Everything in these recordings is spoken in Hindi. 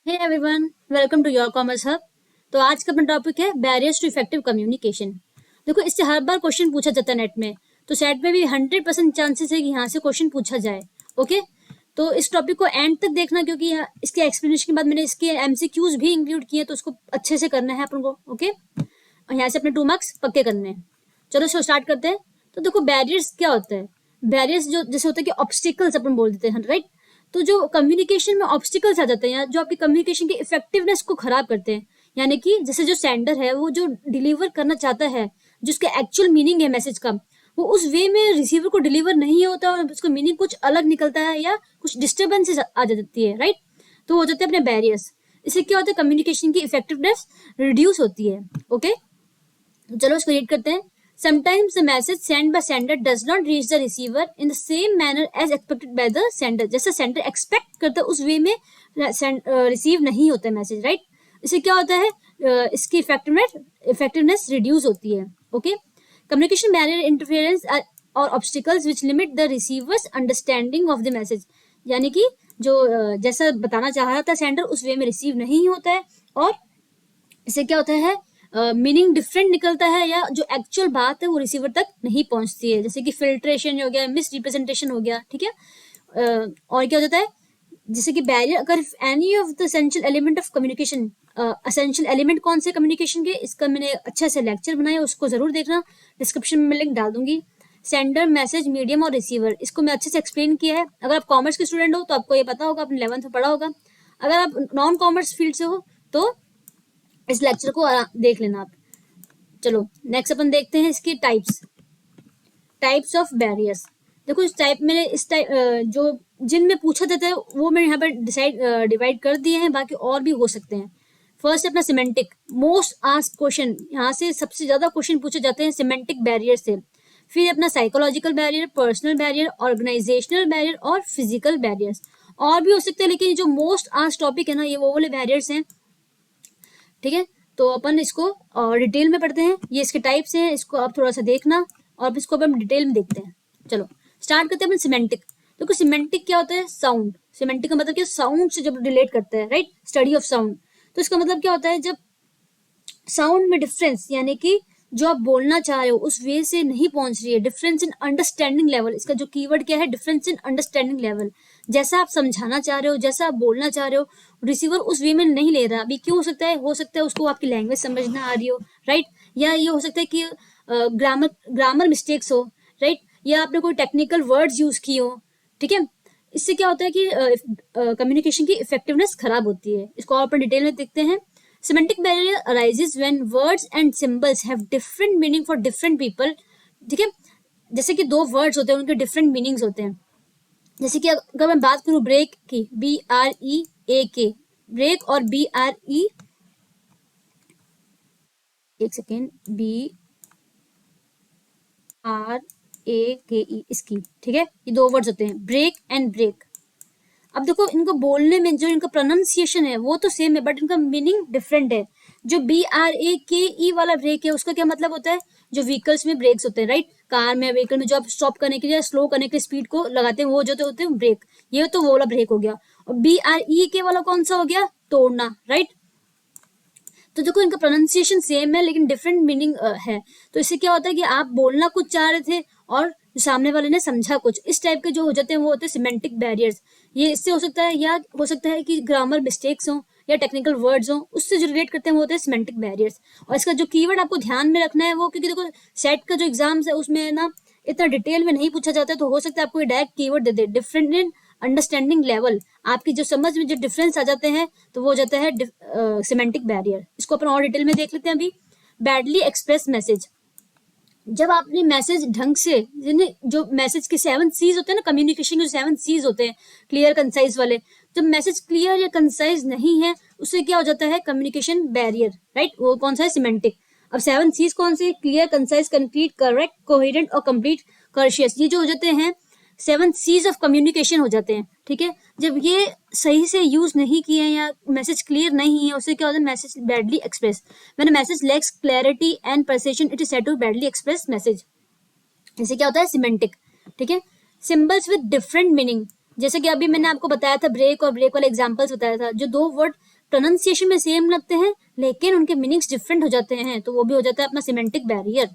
Hey everyone, welcome to your commerce hub. तो आज का अपना टॉपिक है बैरियर्स टू इफेक्टिव कम्युनिकेशन। देखो, इससे हर बार क्वेश्चन पूछा जाता है नेट में, तो सेट में भी 100% चांसेस है कि यहाँ से क्वेश्चन पूछा जाए। ओके, तो इस टॉपिक को एंड तक देखना, क्योंकि इसके एक्सप्लेनेशन के बाद मैंने इसके एमसीक्यूज भी इंक्लूड किए, तो उसको अच्छे से करना है अपन को। ओके, और यहाँ से अपने 2 मार्क्स पक्के करने हैं। चलो इसको स्टार्ट करते हैं। तो देखो, बैरियर्स क्या होता है? बैरियर्स जो जैसे होता है कि ऑब्स्टिकल्स अपन बोल देते हैं, राइट? तो जो कम्युनिकेशन में ऑब्स्टिकल्स आ जाते हैं या जो आपकी कम्युनिकेशन की इफेक्टिवनेस को खराब करते हैं, यानी कि जैसे जो सेंडर है वो जो डिलीवर करना चाहता है, जिसका एक्चुअल मीनिंग है मैसेज का, वो उस वे में रिसीवर को डिलीवर नहीं होता और उसका मीनिंग कुछ अलग निकलता है या कुछ डिस्टर्बेंसेस आ जाती है, राइट? तो वो हो जाते हैं अपने बैरियर्स। इससे क्या होता है? कम्युनिकेशन की इफेक्टिवनेस रिड्यूस होती है। ओके, चलो इसको रीड करते हैं। Sometimes the message sent by sender does not reach the receiver in the same manner as expected by the sender. जैसा सेंडर एक्सपेक्ट करता है उस वे में रिसीव नहीं होता है मैसेज, राइट? इससे क्या होता है? इसकी इफेक्टिवनेस रिड्यूस होती है। ओके, कम्युनिकेशन बैरियर इंटरफेरेंस और obstacles which limit the receiver's understanding of the message, यानी कि जो जैसा बताना चाह रहा था सेंडर उस वे में रिसीव नहीं होता है, और इससे क्या होता है? मीनिंग डिफरेंट निकलता है या जो एक्चुअल बात है वो रिसीवर तक नहीं पहुंचती है, जैसे कि फिल्ट्रेशन हो गया, मिस रिप्रेजेंटेशन हो गया। ठीक है, और क्या हो जाता है? जैसे कि बैरियर अगर any of the essential element of communication, essential element कौन से कम्युनिकेशन के, इसका मैंने अच्छे से लेक्चर बनाया, उसको जरूर देखना, डिस्क्रिप्शन में लिंक डाल दूंगी। सेंडर, मैसेज, मीडियम और रिसीवर, इसको मैं अच्छे से एक्सप्लेन किया है। अगर आप कॉमर्स के स्टूडेंट हो तो आपको ये पता होगा, आपने 11th में पढ़ा होगा। अगर आप नॉन कॉमर्स फील्ड से हो तो इस लेक्चर को देख लेना आप। चलो नेक्स्ट अपन देखते हैं इसकी टाइप्स ऑफ बैरियर्स। देखो, इस टाइप मैंने जो जिनमें पूछा जाता है वो मैंने यहाँ पर डिवाइड कर दिए हैं, बाकी और भी हो सकते हैं। फर्स्ट अपना सिमेंटिक, मोस्ट आस्क्ड क्वेश्चन, यहाँ से सबसे ज्यादा क्वेश्चन पूछे जाते हैं सिमेंटिक बैरियर से। फिर अपना psychological barrier, personal barrier, organisational barrier और फिजिकल बैरियर्स। और भी हो सकते हैं, लेकिन जो मोस्ट आस्क्ड टॉपिक है ना, ये वो वाले बैरियर्स हैं। ठीक है, तो अपन इसको डिटेल में पढ़ते हैं। ये इसके टाइप्स हैं, इसको आप थोड़ा सा देखना और इसको अपन डिटेल में देखते हैं। चलो स्टार्ट करते हैं अपन सिमेंटिक। देखो, सिमेंटिक क्या होता है? साउंड। सिमेंटिक का मतलब क्या? साउंड से जब रिलेट करता है, राइट? Study of sound. तो इसका मतलब क्या होता है? जब साउंड में डिफरेंस, यानी कि जो आप बोलना चाह रहे हो उस वे से नहीं पहुंच रही है, डिफरेंस इन अंडरस्टैंडिंग लेवल। इसका जो कीवर्ड क्या है? Difference in understanding level. जैसा आप समझाना चाह रहे हो, जैसा आप बोलना चाह रहे हो, रिसीवर उस वे में नहीं ले रहा। अभी क्यों हो सकता है? हो सकता है उसको आपकी लैंग्वेज समझ ना आ रही हो, राइट? या ये हो सकता है कि ग्रामर मिस्टेक्स हो, राइट? या आपने कोई टेक्निकल वर्ड्स यूज किए हो। ठीक है, इससे क्या होता है कि कम्युनिकेशन की इफेक्टिवनेस खराब होती है। इसको और अपन डिटेल में देखते हैं। Semantic barrier arises when words and symbols have different meaning for different people. ठीक है, जैसे कि 2 वर्ड्स होते हैं, उनके डिफरेंट मीनिंग्स होते हैं। जैसे कि अगर मैं बात करूं ब्रेक की, BREAK, ब्रेक, और BRE, एक सेकेंड, BRAKE, इसकी। ठीक है, ये 2 वर्ड्स होते हैं, ब्रेक एंड ब्रेक। अब देखो, इनको बोलने में जो इनका प्रोनाउंसिएशन है वो तो सेम है, बट इनका मीनिंग डिफरेंट है। जो BRAKE वाला ब्रेक है, उसका क्या मतलब होता है? जो व्हीकल्स में ब्रेक्स होते हैं, राइट? कार में, व्हीकल में जो आप स्टॉप करने के लिए, स्लो करने के लिए स्पीड को लगाते हैं, वो जो होते हैं ब्रेक। ये तो वो वाला ब्रेक हो गया। और BREK वाला कौन सा हो गया? तोड़ना, राइट? तो देखो, इनका प्रोनाउंसिएशन सेम है लेकिन डिफरेंट मीनिंग है। तो इससे क्या होता है कि आप बोलना कुछ चाह रहे थे और सामने वाले ने समझा कुछ। इस टाइप के जो हो जाते हैं वो होते हैं सिमेंटिक बैरियर्स। ये इससे हो सकता है, या हो सकता है कि ग्रामर मिस्टेक्स हो या टेक्निकल वर्ड्स हो, उससे जो रिलेट करते हैं वो होते हैं सिमेंटिक बैरियर्स। और इसका जो कीवर्ड आपको ध्यान में रखना है वो, क्योंकि देखो सेट का जो एग्जाम्स है उसमें ना इतना डिटेल में नहीं पूछा जाता है, तो हो सकता है आपको direct keyword they they, different in understanding level. आपकी जो समझ में जो डिफरेंस आ जाते हैं तो वो हो जाता है सिमेंटिक बैरियर। इसको अपन और डिटेल में देख लेते हैं अभी। बैडली एक्सप्रेस मैसेज, जब आपने मैसेज ढंग से, जो मैसेज के 7 C's होते हैं ना, कम्युनिकेशन के 7 C's होते हैं, क्लियर, कंसाइज वाले, जब मैसेज क्लियर या कंसाइज नहीं है उससे क्या हो जाता है? Communication barrier, right? वो कौन सा है? सिमेंटिक। अब 7 C's कौन से? Clear, concise, concrete, correct, coherent और कंप्लीट, कर्शियस। ये जो हो जाते हैं 7 C's ऑफ कम्युनिकेशन हो जाते हैं। ठीक है, जब ये सही से यूज नहीं किए या मैसेज क्लियर नहीं है, उससे क्या होता है? Message badly express. मैंने message lacks clarity and precision, it is said to badly express message. इससे क्या होता है? सिमेंटिक। ठीक है, सिंबल्स विद डिफरेंट मीनिंग, जैसे कि अभी मैंने आपको बताया था ब्रेक और ब्रेक वाले एग्जांपल्स बताया था। जो 2 वर्ड प्रोनाउंसिएशन में सेम लगते हैं लेकिन उनके मीनिंग्स डिफरेंट हो जाते हैं, तो वो भी हो जाता है अपना सिमेंटिक बैरियर।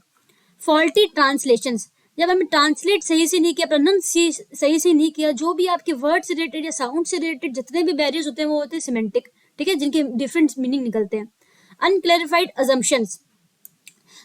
फॉल्टी ट्रांसलेशंस, जब हमने ट्रांसलेट सही से नहीं किया, प्रोनाउंस सही से नहीं किया, जो भी आपके वर्ड से रिलेटेड या साउंड से रिलेटेड जितने भी बैरियर्स होते हैं वो होते हैं सिमेंटिक, ठीक है, जिनके डिफरेंट मीनिंग निकलते हैं। अनक्लैरिफाइड अजम्पशंस,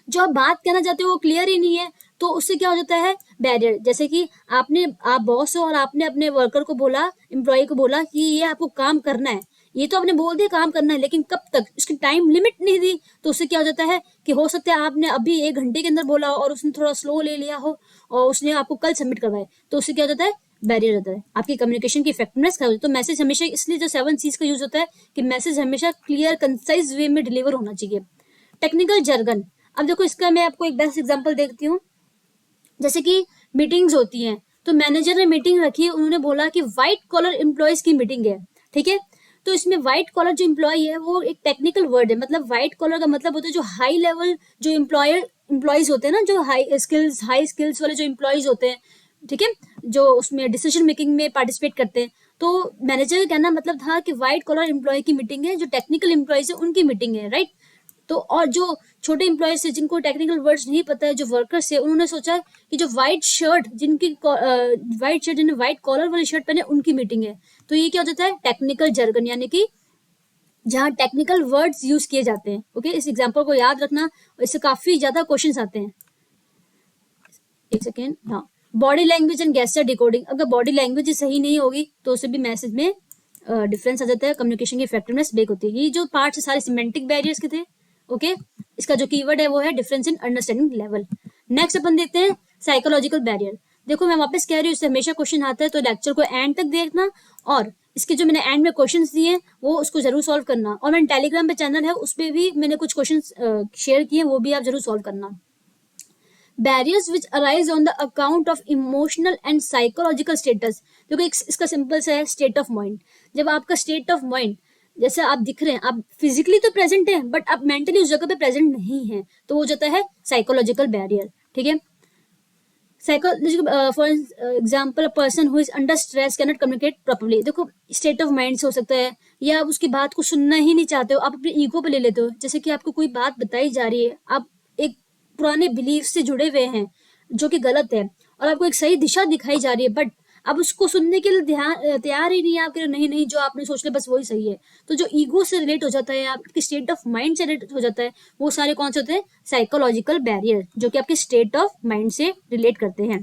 जो आप बात कहना चाहते हो वो क्लियर ही नहीं है, तो उससे क्या हो जाता है बैरियर। जैसे कि आप बॉस हो और आपने अपने वर्कर को बोला, एम्प्लॉय को बोला कि ये आपको काम करना है, ये तो आपने बोल दिया काम करना है, लेकिन कब तक, उसकी टाइम लिमिट नहीं दी, तो उससे क्या हो जाता है कि हो सकता है आपने अभी 1 घंटे के अंदर बोला हो और उसने थोड़ा स्लो ले लिया हो और उसने आपको कल सबमिट करवाए, तो उससे क्या हो जाता है बैरियर होता है, आपकी कम्युनिकेशन की इफेक्टिवनेस खराब होती है। तो मैसेज हमेशा, इसलिए जो 7 C's का यूज होता है कि मैसेज हमेशा क्लियर कंसाइज वे में डिलीवर होना चाहिए। टेक्निकल जर्गन, अब देखो इसका मैं आपको एक बेस्ट एग्जांपल देखती हूँ। जैसे कि मीटिंग्स होती हैं, तो मैनेजर ने मीटिंग रखी, उन्होंने बोला कि व्हाइट कॉलर एम्प्लॉयज की मीटिंग है, ठीक है, तो इसमें व्हाइट कॉलर जो एम्प्लॉय है वो एक टेक्निकल वर्ड है, मतलब व्हाइट कॉलर का मतलब होता है जो हाई लेवल जो एम्प्लॉयज होते हैं ना, जो हाई स्किल्स वाले जो एम्प्लॉयज होते हैं, ठीक है, जो उसमें डिसीजन मेकिंग में पार्टिसिपेट करते हैं। तो मैनेजर का कहना मतलब था कि व्हाइट कॉलर एम्प्लॉय की मीटिंग है, जो टेक्निकल एम्प्लॉयज है उनकी मीटिंग है, राइट। तो और जो छोटे एम्प्लॉयज है जिनको टेक्निकल वर्ड्स नहीं पता है, जो वर्कर्स है, उन्होंने सोचा कि जो व्हाइट शर्ट जिन्हें व्हाइट कॉलर वाली शर्ट पहने उनकी मीटिंग है। तो ये क्या हो जाता है टेक्निकल जर्गन, यानी कि जहाँ टेक्निकल वर्ड्स यूज किए जाते हैं। ओके, इस एग्जांपल को याद रखना, इससे काफी ज्यादा क्वेश्चंस आते हैं। एक सेकेंड, हाँ, body language and gesture decoding, अगर बॉडी लैंग्वेज सही नहीं होगी तो उससे भी मैसेज में डिफरेंस आ जाता है, कम्युनिकेशन की इफेक्टिवनेस ब्रेक होती है। ये जो पार्ट सारे सिमेंटिक बैरियर्स के थे। ओके, इसका जो कीवर्ड है वो है difference in understanding level. Next अपन देखते हैं साइकोलॉजिकल बैरियर। देखो मैं वापस कह रही हूँ, इससे हमेशा क्वेश्चन आता है, तो लेक्चर को एंड तक देखना और इसके जो मैंने एंड में क्वेश्चंस दिए हैं वो उसको जरूर सॉल्व करना। और मैंने टेलीग्राम पे चैनल है, उस पर भी मैंने कुछ क्वेश्चंस शेयर किए, वो भी आप जरूर सॉल्व करना। Barriers which arise on the account of emotional and psychological status. देखो इसका सिंपल सा है, स्टेट ऑफ माइंड। जब आपका स्टेट ऑफ माइंड, जैसे आप दिख रहे हैं, आप फिजिकली तो प्रेजेंट हैं बट आप मेंटली उस जगह पे प्रेजेंट नहीं है, तो वो जाता है साइकोलॉजिकल बैरियर, ठीक है। Psychological, for example, a person who is under stress can not communicate properly. देखो स्टेट ऑफ माइंड से हो सकता है, या आप उसकी बात को सुनना ही नहीं चाहते हो, आप अपने ईगो पे ले लेते हो। जैसे कि आपको कोई बात बताई जा रही है, आप एक पुराने बिलीफ से जुड़े हुए हैं जो कि गलत है, और आपको एक सही दिशा दिखाई जा रही है, बट अब उसको सुनने के लिए तैयार ही नहीं है, आपके नहीं नहीं जो आपने सोच लिया बस वही सही है। तो जो ईगो से रिलेट हो जाता है, आपके स्टेट ऑफ माइंड से रिलेट हो जाता है, वो सारे कौन से होते हैं साइकोलॉजिकल बैरियर, जो कि आपके स्टेट ऑफ माइंड से रिलेट करते हैं।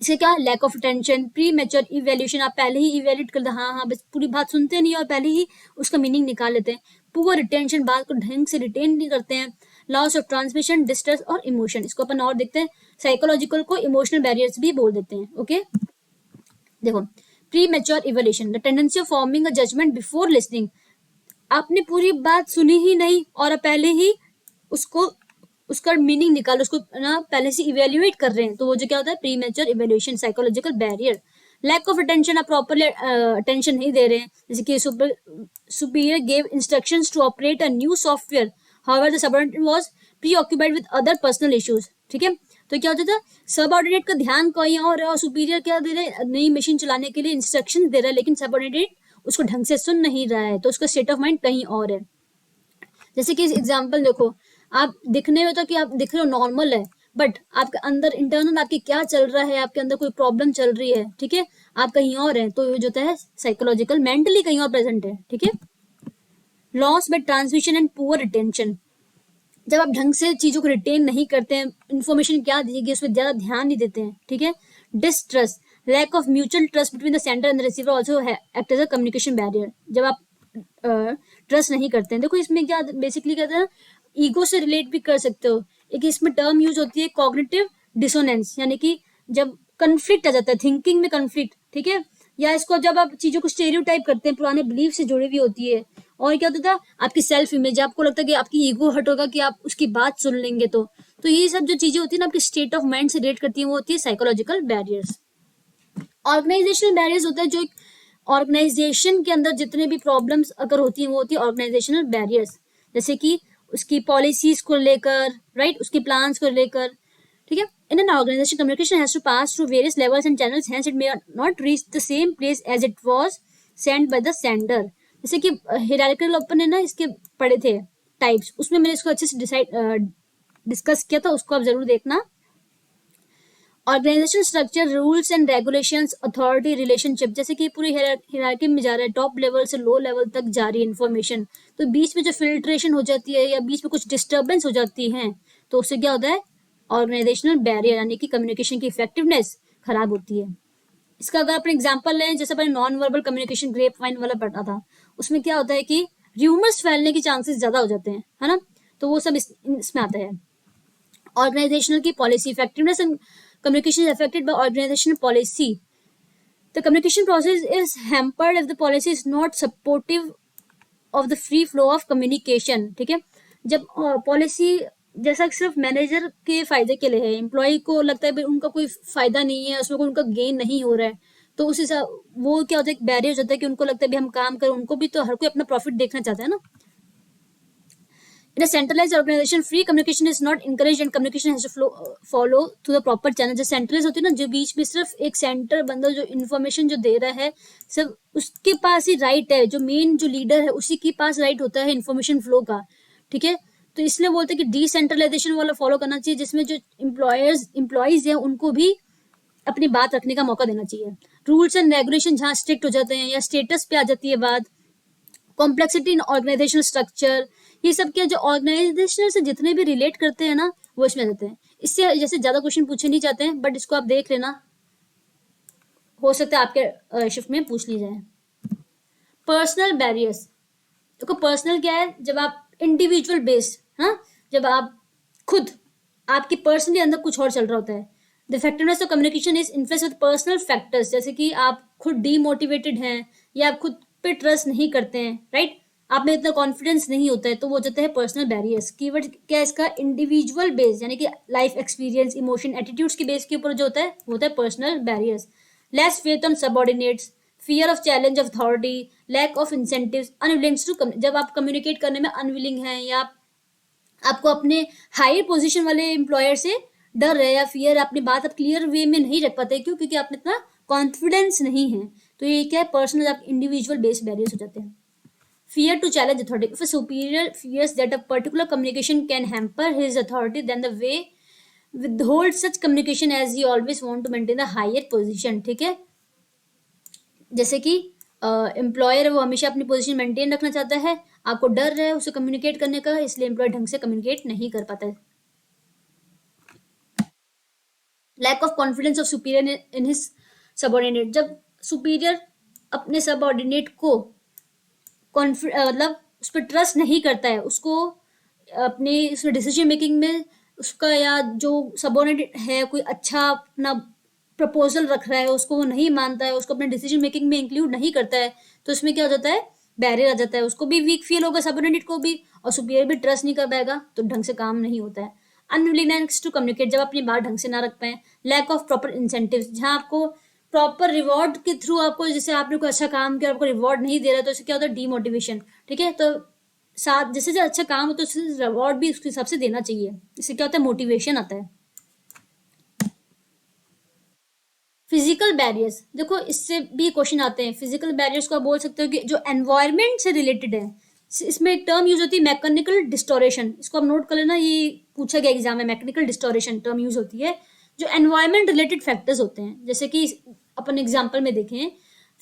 इसके क्या, lack of attention, premature evaluation, आप पहले ही इवेल्यूट कर, हाँ हाँ बस पूरी बात सुनते नहीं और पहले ही उसका मीनिंग निकाल लेते हैं। पुअर रिटेंशन, बात को ढंग से रिटेन नहीं करते हैं। लॉस ऑफ ट्रांसमिशन, डिस्ट्रेस और इमोशन, इसको अपन और देखते हैं। साइकोलॉजिकल को इमोशनल बैरियर्स भी बोल देते हैं। ओके, देखो premature evaluation, the tendency of forming a judgement before listening. आपने पूरी बात सुनी ही नहीं और पहले ही उसका मीनिंग निकाल, उसको ना पहले से इवेल्युएट कर रहे हैं, तो वो जो क्या होता है premature evaluation, psychological barrier. Lack of attention, आप प्रॉपरली अटेंशन नहीं दे रहे हैं, जैसे कि superior gave instructions to operate a new software, however the subordinate was preoccupied with other personal issues, ठीक है। तो क्या होता था, सबऑर्डिनेट का ध्यान कहीं और है और सुपीरियर क्या दे रहे हैं, नई मशीन चलाने के लिए इंस्ट्रक्शन दे रहा है, लेकिन सबऑर्डिनेट उसको ढंग से सुन नहीं रहा है, तो उसका स्टेट ऑफ माइंड कहीं और है। जैसे कि एग्जाम्पल देखो, आप दिखने में तो कि आप दिख रहे हो नॉर्मल है, बट आपके अंदर इंटरनल आपके क्या चल रहा है, आपके अंदर कोई प्रॉब्लम चल रही है, ठीक है, आप कहीं और है, तो ये जो है साइकोलॉजिकल, मेंटली कहीं और प्रेजेंट है, ठीक है। Loss by transmission and poor retention, जब आप ढंग से चीजों को रिटेन नहीं करते हैं, इन्फॉर्मेशन क्या दीजिएगी उस पर ज्यादा ध्यान नहीं देते हैं, ठीक है। Distrust, lack of mutual trust between the sender and the receiver also act as a communication barrier, जब आप ट्रस्ट नहीं करते हैं। देखो इसमें क्या बेसिकली कहते हैं, ईगो से रिलेट भी कर सकते हो। एक इसमें टर्म यूज होती है कॉग्निटिव डिसोनेंस, यानी कि जब कंफ्लिक्ट आ जाता है, थिंकिंग में कंफ्लिक्ट, ठीक है, या इसको जब आप चीजों को स्टेरियोटाइप करते हैं, पुराने बिलीफ से जुड़ी हुई होती है। और क्या होता था, आपकी सेल्फ इमेज, आपको लगता है कि आपकी ईगो हट होगा कि आप उसकी बात सुन लेंगे, तो ये सब जो चीजें होती है ना आपकी स्टेट ऑफ माइंड से रिलेट करती है, वो होती है साइकोलॉजिकल बैरियर्स। ऑर्गेनाइजेशनल बैरियर्स होता है, जो ऑर्गेनाइजेशन के अंदर जितने भी प्रॉब्लम्स अगर होती हैं वो होती है ऑर्गेनाइजेशनल बैरियर्स, जैसे कि उसकी पॉलिसीज को लेकर, राइट, उसके प्लान्स को लेकर, ठीक है। In an organisation communication has to pass through various levels and channels, hence it may not reach the same place as it was sent by the sender. जैसे कि हिरार्किकल अपन ने ना इसके पढ़े थे टाइप्स, उसमें मैंने इसको अच्छे से डिस्कस किया था, उसको आप जरूर देखना। Organisation structure, rules and regulations, authority relationship, जैसे कि पूरी हिरार्की में जा रहा है, टॉप लेवल से लो लेवल तक जा रही है इन्फॉर्मेशन, तो बीच में जो फिल्ट्रेशन हो जाती है या बीच में कुछ डिस्टर्बेंस हो जाती है तो उससे क्या होता है, ऑर्गेनाइजेशनल बैरियर यानी कि कम्युनिकेशन की इफेक्टिवनेस खराब होती है। इसका अगर अपन एग्जांपल लें, जैसे अपन non verbal communication grapevine वाला पढ़ा था, उसमें क्या होता है कि र्यूमर्स फैलने के चांसेस ज्यादा हो जाते हैं, है ना, तो वो सब इसमें आता है। ऑर्गेनाइजेशनल की policy effectiveness and communication is affected by organizational policy. The communication process is hampered if the policy is not supportive of the free flow of communication. ठीक है, जब पॉलिसी जैसा कि सिर्फ मैनेजर के फायदे के लिए है, एम्प्लॉय को लगता है भाई उनका कोई फायदा नहीं है, उसमें कोई उनका गेन नहीं हो रहा है, तो उस हिसाब वो क्या होता है, एक बैरियर होता है कि उनको लगता है भाई हम काम करें, उनको भी तो हर कोई अपना प्रॉफिट देखना चाहता है ना। In a centralized organization, free communication is not encouraged and communication has to follow through the proper channel. जो centralized होती है ना, जो बीच में सिर्फ एक सेंटर बंदा जो इन्फॉर्मेशन जो दे रहा है, सिर्फ उसके पास ही राइट है, जो मेन जो लीडर है उसी के पास राइट होता है इन्फॉर्मेशन फ्लो का। ठीक है, तो इसलिए बोलते हैं कि डिसेंट्रलाइजेशन वाला फॉलो करना चाहिए, जिसमें जो एम्प्लॉयज है उनको भी अपनी बात रखने का मौका देना चाहिए। रूल्स एंड रेगुलेशन जहाँ स्ट्रिक्ट हो जाते हैं या स्टेटस पे आ जाती है बात, कॉम्प्लेक्सिटी इन ऑर्गेनाइजेशनल स्ट्रक्चर, ये सब क्या जो ऑर्गेनाइजेशनल से जितने भी रिलेट करते हैं ना वो इसमें रहते हैं। इससे जैसे ज्यादा क्वेश्चन पूछे नहीं जाते हैं, बट इसको आप देख लेना, हो सकता है आपके शिफ्ट में पूछ ली जाए। पर्सनल बैरियर्स, देखो पर्सनल क्या है, जब आप इंडिविजुअल बेस्ड, हाँ, जब आप खुद आपके पर्सनली अंदर कुछ और चल रहा होता है। The effectiveness of communication is influence with personal factors, जैसे कि आप खुद डीमोटिवेटेड हैं या आप खुद पे ट्रस्ट नहीं करते हैं, राइट, आप में इतना कॉन्फिडेंस नहीं होता है, तो वो हो जाता है पर्सनल बैरियर्स। कीवर्ड क्या है इसका, इंडिविजुअल बेस, यानी कि लाइफ एक्सपीरियंस, इमोशन, एटीट्यूड्स के बेस के ऊपर जो होता है वो होता है personal barriers. Less faith on subordinates, fear of challenge of authority, lack of incentives, unwillingness to, जब आप कम्युनिकेट करने में अनविलिंग हैं या आपको अपने हायर पोजीशन वाले एम्प्लॉयर से डर है या फियर, अपनी बात आप क्लियर वे में नहीं रख पाते, क्यों, क्योंकि आप में इतना कॉन्फिडेंस नहीं है, तो ये क्या है, पर्सनल आप इंडिविजुअल बेस्ड बैरियर्स हो जाते हैं। Fear to challenge authority. If a superior fears that a particular communication can hamper his authority, then the way withhold such communication as he always want to maintain the higher position. ठीक है, जैसे कि एम्प्लॉयर है वो हमेशा अपनी पोजीशन मेंटेन रखना चाहता है, आपको डर है उसे कम्युनिकेट करने का, इसलिए एम्प्लॉय ढंग से कम्युनिकेट नहीं कर पाता है। Lack of confidence of superior in his subordinate, जब सुपीरियर अपने सबऑर्डिनेट को मतलब उस पर ट्रस्ट नहीं करता है, उसको अपने उसमें डिसीजन मेकिंग में उसका या जो सबऑर्डिनेट है कोई अच्छा अपना प्रपोजल रख रहा है उसको वो नहीं मानता है, उसको अपने डिसीजन मेकिंग में इंक्लूड नहीं करता है, तो इसमें क्या हो जाता है, बैरियर आ जाता है, उसको भी वीक फील होगा सबऑर्डिनेट को भी, और सुपीरियर भी ट्रस्ट नहीं कर पाएगा, तो ढंग से काम नहीं होता है। अनविलिंगनेस टू कम्युनिकेट, जब अपनी बात ढंग से ना रख पाए। लैक ऑफ प्रॉपर इंसेंटिव्स, जहाँ आपको प्रॉपर रिवॉर्ड के थ्रू आपको, जैसे आपने कोई अच्छा काम किया आपको रिवॉर्ड नहीं दे रहा, तो इससे क्या होता है, डीमोटिवेशन। ठीक है, तो साथ जैसे जो अच्छा काम हो तो उससे रिवॉर्ड भी उसके हिसाब से देना चाहिए, इससे क्या होता है, मोटिवेशन आता है। फिजिकल बैरियर्स, देखो इससे भी क्वेश्चन आते हैं। फिजिकल बैरियर्स को आप बोल सकते हो कि जो एनवायरमेंट से रिलेटेड है, इसमें एक टर्म यूज होती है मैकेनिकल डिस्टोरेशन, इसको आप नोट कर लेना, ये पूछा गया एग्जाम में, मैकेनिकल डिस्टोरेशन टर्म यूज होती है, जो एनवायरमेंट रिलेटेड फैक्टर्स होते हैं। जैसे कि अपन एग्जांपल में देखें,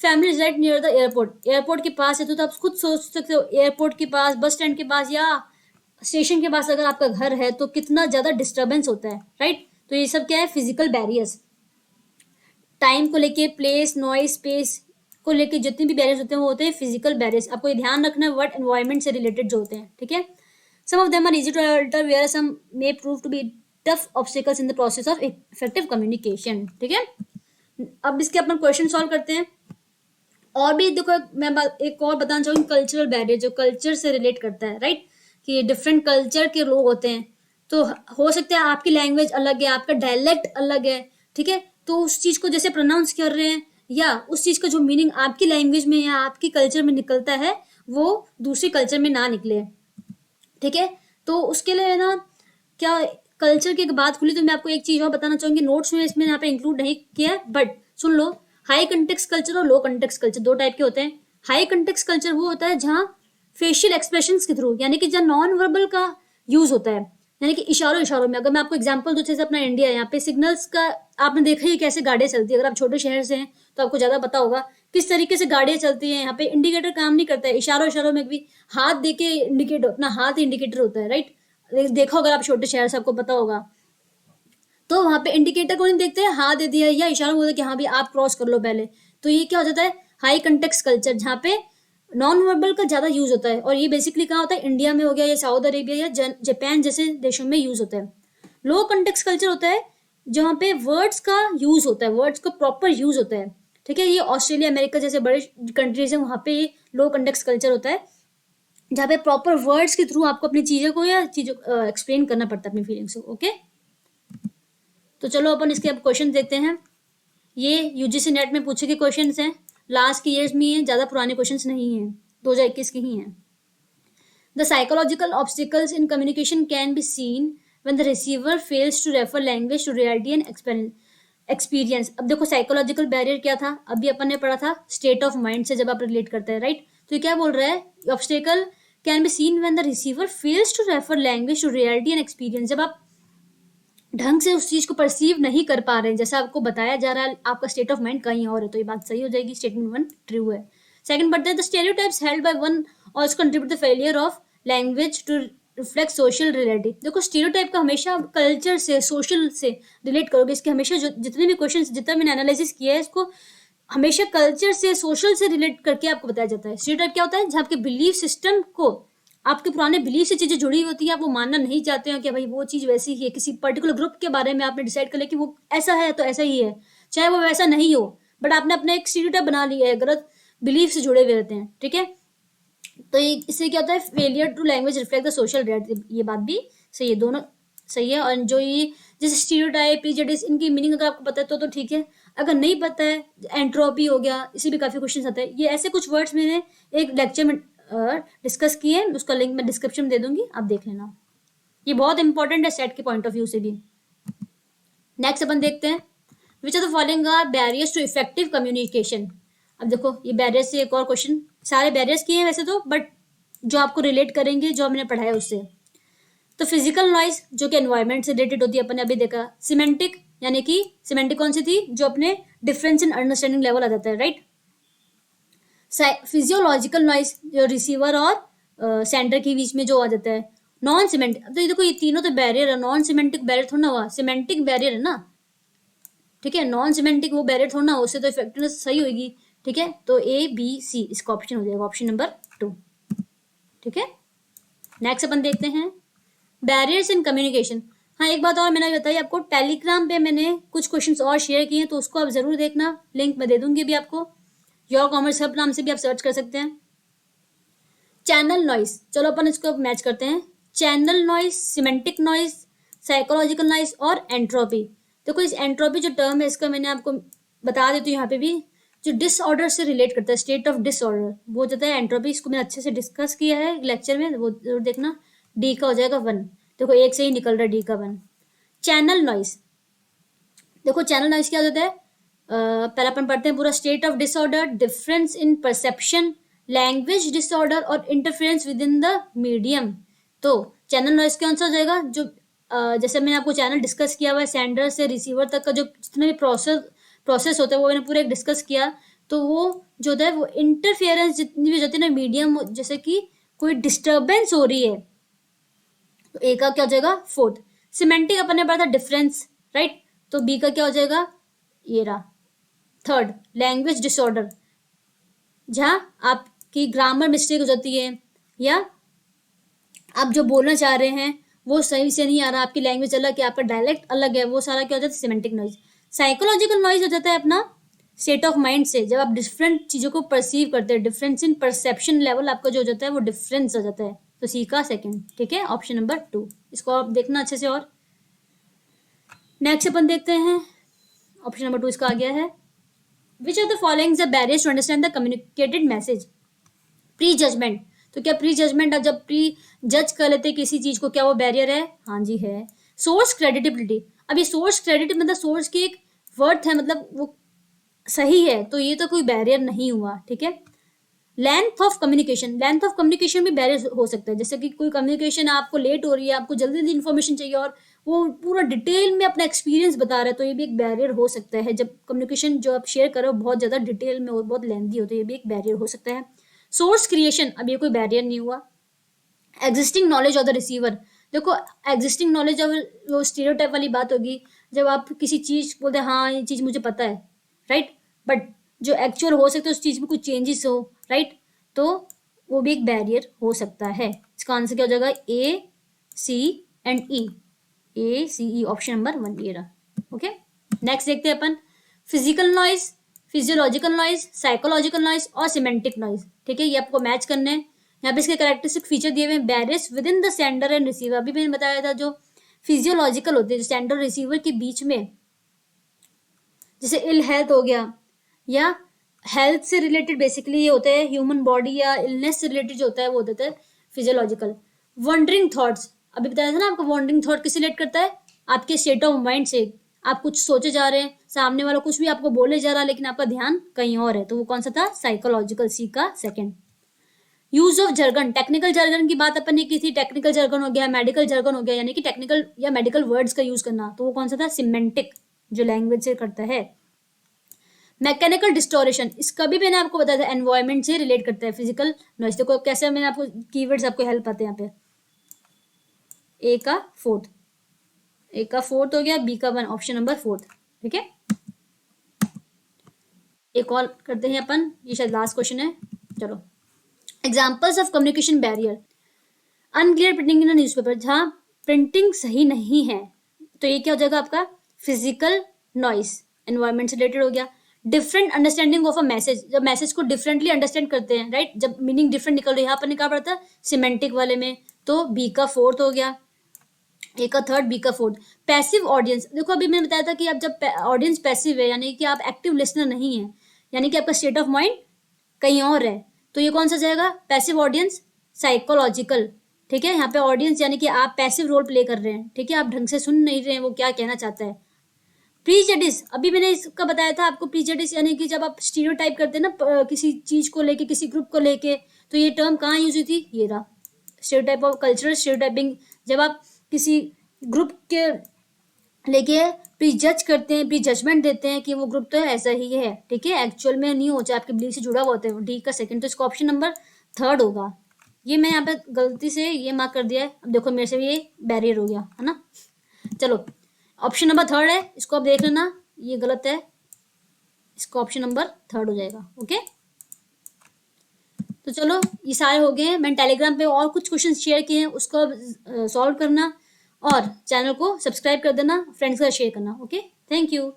family is right near the airport, airport के पास है तो आप खुद सोच सकते हो एयरपोर्ट के पास, बस स्टैंड के पास या स्टेशन के पास अगर आपका घर है तो कितना ज्यादा डिस्टर्बेंस होता है, राइट, तो ये सब क्या है, फिजिकल बैरियर्स। टाइम को लेके, प्लेस, नॉइज, स्पेस को लेके जितने भी बैरियर्स होते हैं वो होते हैं फिजिकल बैरियर्स। आपको ये ध्यान रखना है वर्ड एनवायरमेंट से रिलेटेड जो होते हैं, ठीक है। Some of them are easy to alter where some may prove to be tough obstacles in the process of effective communication, ठीक है। अब इसके अपन क्वेश्चन सॉल्व करते हैं। और भी देखो मैं एक और बताना चाहूँगी, कल्चरल बैरियर जो कल्चर से रिलेट करता है, राइट, कि डिफरेंट कल्चर के लोग होते हैं, तो हो सकता है आपकी लैंग्वेज अलग है, आपका डायलेक्ट अलग है, ठीक है, तो उस चीज को जैसे प्रोनाउंस कर रहे हैं या उस चीज का जो मीनिंग आपकी लैंग्वेज में या आपकी कल्चर में निकलता है वो दूसरे कल्चर में ना निकले, ठीक है। तो उसके लिए ना क्या कल्चर की बात खुली तो मैं आपको एक चीज और बताना चाहूंगी, नोट्स में इसमें यहाँ पे इंक्लूड नहीं किया, but soon low, high context culture और लो कंटेक्स्ट कल्चर दो टाइप के होते हैं। हाई कंटेक्स्ट कल्चर वो होता है जहाँ फेशियल एक्सप्रेशंस के थ्रू, यानी कि जहाँ नॉन वर्बल का यूज होता है, यानी कि इशारों इशारों में। अगर मैं आपको एग्जांपल दूं, जैसे अपना इंडिया है, यहाँ पे सिग्नल्स का आपने देखा ही कैसे गाड़ियां चलती है। अगर आप छोटे शहर से हैं तो आपको ज्यादा पता होगा किस तरीके से गाड़ियां चलती हैं। यहाँ पे इंडिकेटर काम नहीं करता है, इशारों इशारों में भी हाथ दे के इंडिकेट, अपना हाथ इंडिकेटर होता है, राइट। देखा अगर आप छोटे शहर से, आपको पता होगा। तो वहां पे इंडिकेटर को नहीं देखते हैं, हाथ दे दिया या इशारा बोलते कि हाँ भी आप क्रॉस कर लो पहले। तो ये क्या हो जाता है, हाई कंटेक्स्ट कल्चर, जहाँ पे नॉन वर्बल का ज्यादा यूज होता है। और ये बेसिकली कहाँ होता है, इंडिया में हो गया, या साउथ अरेबिया या जापान जैसे देशों में यूज होता है। लो कंटेक्स्ट कल्चर होता है जहाँ पे वर्ड्स का यूज होता है, वर्ड्स का प्रॉपर यूज होता है, ठीक है। ये ऑस्ट्रेलिया, अमेरिका जैसे बड़े कंट्रीज है, वहां पे लो कंटेक्स्ट कल्चर होता है, जहाँ पे प्रॉपर वर्ड्स के थ्रू आपको अपनी चीजों को या चीजों एक्सप्लेन करना पड़ता है, अपनी फीलिंग्स को। ओके, तो चलो अपन इसके अब क्वेश्चन देखते हैं। ये यूजीसी नेट में पूछे गए क्वेश्चन हैं, लास्ट के ईयर्स में ही है, ज्यादा पुराने क्वेश्चन नहीं है, 2021 के ही हैं। The psychological obstacles in communication can be seen when the receiver fails to refer language to reality and experience. अब देखो साइकोलॉजिकल बैरियर क्या था, अभी अपन ने पढ़ा था स्टेट ऑफ माइंड से जब आप रिलेट करते हैं, राइट। तो ये क्या बोल रहा है, obstacle can be seen when the receiver fails to refer language to reality and experience. जब आप ढंग से उस चीज को परसीव नहीं कर पा रहे हैं, जैसा आपको बताया जा रहा है, आपका स्टेट ऑफ माइंड कहीं और है, तो ये बात सही हो जाएगी, स्टेटमेंट 1 ट्रू है। सेकंड पढ़ते हैं, the stereotypes held by one also contribute the failure of language to reflect social reality. देखो स्टेरियोटाइप का हमेशा कल्चर से, सोशल से रिलेट करोगे, इसके हमेशा जितने भी क्वेश्चन, जितना मैंने एनालिसिस किया है, इसको हमेशा कल्चर से, सोशल से रिलेट करके आपको बताया जाता है। स्टेरियोटाइप क्या होता है, जहाँ आपके बिलीफ सिस्टम को, आपके पुराने बिलीफ से चीजें जुड़ी होती है, आप वो मानना नहीं चाहते हो कि भाई वो चीज वैसी ही है, किसी पर्टिकुलर ग्रुप के बारे में आपने डिसाइड कर लिया कि वो ऐसा है तो ऐसा ही है, चाहे वो वैसा नहीं हो, बट आपने अपना एक स्टीरियोटाइप बना लिया है, गलत बिलीफ से जुड़े हुए रहते हैं, ठीक है। तो ये इससे क्या होता है, failure to language reflect the social reality. ये बात भी सही है, दोनों सही है। और जो ये जैसे स्टीरियोटाइप, प्रेजुडिस, इनकी मीनिंग अगर आपको पता है तो ठीक है, अगर नहीं पता है, एंट्रोपी हो गया, इसे भी काफी क्वेश्चन आते हैं। ये ऐसे कुछ वर्ड्स मैंने एक लेक्चर में डिस्कस किए, उसका लिंक मैं डिस्क्रिप्शन में दे दूंगी, आप देख लेना। ये बहुत इंपॉर्टेंट है सेट के पॉइंट ऑफ व्यू से भी। नेक्स्ट अपन देखते हैं, which are the following are barriers to effective communication. अब देखो ये बैरियर्स से एक और क्वेश्चन, सारे बैरियर्स किए हैं वैसे तो, बट जो आपको रिलेट करेंगे, जो हमने पढ़ाया उससे। तो फिजिकल नॉइज जो कि एनवायरमेंट से रिलेटेड होती है, अपन ने अभी देखा। सिमेंटिक, यानी कि सिमेंटिक कौन सी थी, जो अपने डिफरेंस इन अंडरस्टैंडिंग लेवल आ जाता है, राइट। फिजियोलॉजिकल नॉइज जो रिसीवर और सेंडर के बीच में जो आ जाता है। नॉन सिमेंटिक, अब तो ये देखो ये तीनों तो बैरियर है, नॉन सिमेंटिक बैरियर थोड़ा ना हुआ, सिमेंटिक बैरियर है ना, ठीक है। नॉन सिमेंटिक वो बैरियर थोड़ा ना हो, उससे तो इफेक्टिवनेस सही होगी, ठीक है। तो ए बी सी इसका ऑप्शन हो जाएगा, ऑप्शन नंबर 2, ठीक है। नेक्स्ट अपन देखते हैं बैरियर्स इन कम्युनिकेशन। हाँ एक बात और मैंने बताई आपको, टेलीग्राम पे मैंने कुछ क्वेश्चंस और शेयर किए हैं, तो उसको आप जरूर देखना, लिंक मैं दे दूंगी अभी आपको। योर कॉमर्स हब नाम से भी आप सर्च कर सकते हैं। चैनल नॉइस, चलो अपन इसको मैच करते हैं। Channel noise, semantic noise, psychological noise और एंट्रोपी। देखो इस एंट्रोपी जो टर्म है, इसका मैंने आपको बता देती हूँ यहाँ पे भी, जो डिसऑर्डर से रिलेट करता है, स्टेट ऑफ डिसऑर्डर, वो जाता है एंट्रोपी। इसको मैंने अच्छे से डिस्कस किया है लेक्चर में, वो जरूर देखना। डी का हो जाएगा 1, देखो एक से ही निकल रहा है डी का 1। चैनल नॉइस, देखो चैनल नॉइस क्या होता है, पहले अपन पढ़ते हैं पूरा। State of disorder, difference in perception, language disorder और interference within the medium. तो चैनल नॉइस कौन सा हो जाएगा, जो जैसे मैंने आपको चैनल डिस्कस किया हुआ है, सेंडर से रिसीवर तक का जो जितने भी प्रोसेस होता है वो मैंने पूरा एक डिस्कस किया। तो वो जो होता है वो इंटरफेरेंस जितनी भी होती है ना मीडियम, जैसे कि कोई डिस्टर्बेंस हो रही है, तो ए का क्या हो जाएगा 4th। सिमेंटिक अपन ने पढ़ा था डिफरेंस, राइट, तो बी का क्या हो जाएगा, ये रहा 3rd। लैंग्वेज डिसऑर्डर, जहाँ आपकी ग्रामर मिस्टेक हो जाती है, या आप जो बोलना चाह रहे हैं वो सही से नहीं आ रहा, आपकी लैंग्वेज अलग है, आपका डायलेक्ट अलग है, वो सारा क्या हो जाता है, सिमेंटिक नॉइज। साइकोलॉजिकल नॉइज हो जाता है अपना स्टेट ऑफ माइंड से, जब आप डिफरेंट चीजों को परसीव करते हैं, डिफरेंस इन परसेप्शन लेवल आपका जो हो जाता है वो डिफरेंस हो जाता है। तो सी का 2nd, ठीक है, ऑप्शन नंबर 2, इसको आप देखना अच्छे से। और नेक्स्ट अपन देखते हैं, ऑप्शन नंबर 2 इसका आ गया है, which of the following the barriers to understand the communicated message. Prejudgement, तो क्या प्री जजमेंट, आप जब प्री जज कर लेते हैं किसी चीज को, क्या वो बैरियर है, हाँ जी है। सोर्स क्रेडिटेबिलिटी, अब ये सोर्स क्रेडिट मतलब सोर्स की एक वर्थ है, मतलब वो सही है, तो ये तो कोई बैरियर नहीं हुआ, ठीक है। लेंथ ऑफ कम्युनिकेशन भी बैरियर हो सकता है। जैसे कि कोई कम्युनिकेशन आपको लेट हो रही है, आपको जल्दी जल्दी इन्फॉर्मेशन चाहिए और वो पूरा डिटेल में अपना एक्सपीरियंस बता रहा है, तो ये भी एक बैरियर हो सकता है। जब कम्युनिकेशन जो आप शेयर करो बहुत ज़्यादा डिटेल में और बहुत लेंथी हो तो ये भी एक बैरियर हो सकता है। सोर्स क्रिएशन, अब ये कोई बैरियर नहीं हुआ। Existing knowledge of the receiver, देखो एग्जिस्टिंग नॉलेज ऑफ, वो स्टीरियोटाइप वाली बात होगी जब आप किसी चीज बोलते हैं हाँ ये चीज मुझे पता है, राइट, बट जो एक्चुअल हो सकता है उस चीज में कुछ चेंजेस हो, राइट, तो वो भी एक बैरियर हो सकता है। इसका आंसर क्या हो जाएगा? A, C and E. A, C, E, option number 1 ये रहा। ओके, नेक्स्ट देखते हैं अपन physical noise, physiological noise, psychological noise और सिमेंटिक नॉइज। ठीक है, ये आपको मैच करने हैं। यहाँ पे इसके कैरेक्टरिस्टिक फीचर दिए हुए हैं। Barriers with in the sender and receiver, अभी मैंने बताया था जो फिजियोलॉजिकल होते हैं, जो सेंडर और रिसीवर के बीच में, जैसे इल हेल्थ हो गया या हेल्थ से रिलेटेड बेसिकली ये होता है, ह्यूमन बॉडी या इलनेस से रिलेटेड जो होता है वो होता है फिजियोलॉजिकल। वॉन्डरिंग थॉट्स, अभी बताया था ना आपको, वॉन्डरिंग थॉट किसे रिलेट करता है? आपके स्टेट ऑफ माइंड से। आप कुछ सोचे जा रहे हैं, सामने वाला कुछ भी आपको बोले जा रहा है लेकिन आपका ध्यान कहीं और है, तो वो कौन सा था? साइकोलॉजिकल, सी का second. Use of Jurgen, technical Jurgen की बात अपन ने की थी। टेक्निकल जर्गन हो गया, मेडिकल जर्गन हो गया, यानी कि टेक्निकल या मेडिकल वर्ड्स का यूज करना, तो वो कौन सा था? सिमेंटिक, जो लैंग्वेज से करता है। मैकेनिकल डिस्टोरेशन, इसका भी मैंने आपको बताया था एनवायरमेंट से रिलेट करता है। फिजिकल नॉइज, देखो कैसे मैंने आपको कीवर्ड्स आपको हेल्प आते हैं यहाँ पे। ए का फोर्थ, ए का फोर्थ हो गया, बी का 1, ऑप्शन नंबर 4। ठीक है, एक और करते हैं अपन, ये शायद लास्ट क्वेश्चन है। चलो, examples of communication barrier. Unclear printing in newspaper, जहाँ प्रिंटिंग सही नहीं है, तो ये क्या हो जाएगा आपका? फिजिकल नॉइस, एनवायरमेंट से रिलेटेड हो गया। Different understanding of a message, जब मैसेज को डिफरेंटली अंडरस्टैंड करते हैं, राइट, जब मीनिंग डिफरेंट निकल रही है, यहाँ पर निकाल पड़ता है सिमेंटिक वाले में, तो बी का 4th हो गया। ए का 3rd, बी का 4th। पैसिव ऑडियंस, देखो अभी मैंने बताया था कि आप जब ऑडियंस पैसिव है, यानी कि आप एक्टिव लिसनर नहीं है, यानी कि आपका स्टेट ऑफ माइंड कहीं और है, तो ये कौन सा जाएगा? Passive audience, psychological. ठीक है, यहाँ पे ऑडियंस यानी कि आप पैसिव रोल प्ले कर रहे हैं। ठीक है, आप ढंग से सुन नहीं रहे हैं वो क्या कहना चाहता है। प्रीजडिस, अभी मैंने इसका बताया था आपको। प्रीजडिस यानी कि जब आप स्टीरियोटाइप करते हैं ना किसी चीज को लेके, किसी ग्रुप को लेके, तो ये टर्म कहाँ यूज हुई थी? ये रहा, स्टीरियोटाइप ऑफ कल्चरल स्टीरियोटाइपिंग। जब आप किसी ग्रुप के लेके प्री जज करते हैं, प्री जजमेंट देते हैं कि वो ग्रुप तो ऐसा ही है, ठीक है, एक्चुअल में नहीं हो, चाहे आपके बिलीफ से जुड़ा हुआ होता है। डी का 2nd, तो इसका ऑप्शन नंबर 3rd होगा। ये मैं यहाँ पे गलती से ये मार्क कर दिया है, अब देखो मेरे से भी ये बैरियर हो गया है ना। चलो, ऑप्शन नंबर 3rd है, इसको आप देख लेना, ये गलत है, इसका ऑप्शन नंबर 3rd हो जाएगा। ओके, तो चलो ये सारे हो गए। मैंने टेलीग्राम पे और कुछ क्वेश्चन शेयर किए हैं, उसको सॉल्व करना और चैनल को सब्सक्राइब कर देना, फ्रेंड्स का शेयर करना। Okay, thank you.